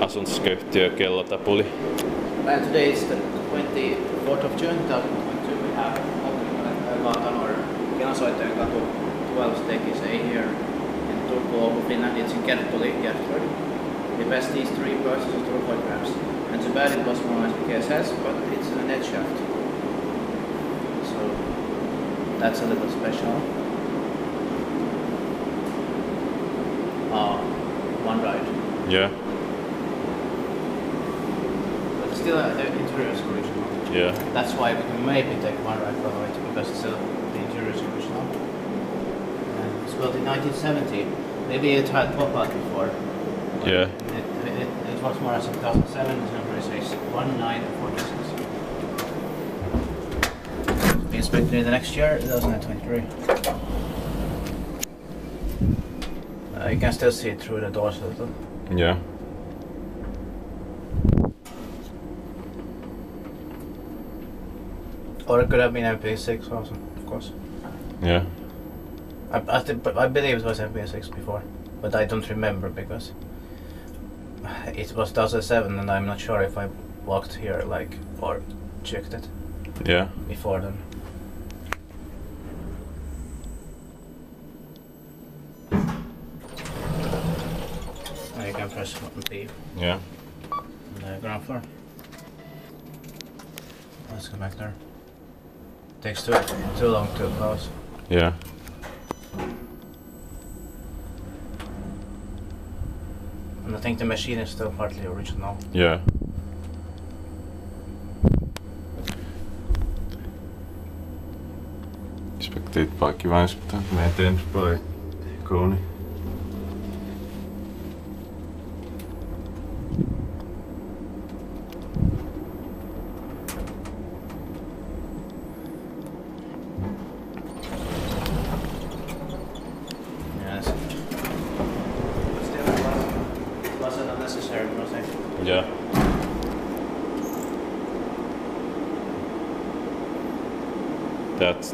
asuntosyköyhtiö Kellotapuli. And today is the 24th of June 2022. We have opening about our Kellonsoittajankatu 12 stakes here in Turku, Finland. It's in Turku. The best is 3 purses of Turku grams. And too bad it was modernized KSS, but it's a net shaft. So that's a little special. One ride. Yeah. But still the interior is original. Yeah. That's why we can maybe take one ride from it, because still the interior is original. And it was built in 1970. Maybe it had pop-out before. Yeah. It was more as 2007, the number is 1946. Be inspected in the next year, 2023. You can still see it through the doors a little. Yeah. Or it could have been MP6 also, of course. Yeah. I believe it was MP6 before, but I don't remember because it was 2007 and I'm not sure if I walked here or checked it. Yeah. Before then. Now you can press button P. Yeah. The ground floor. Let's go back there. Takes too long to close. Yeah. And I think the machine is still partly original. Yeah. Inspecteert pakje wijsbetaan. Maintained by Kone. Yes. But still it wasn't unnecessary process. Yeah. That's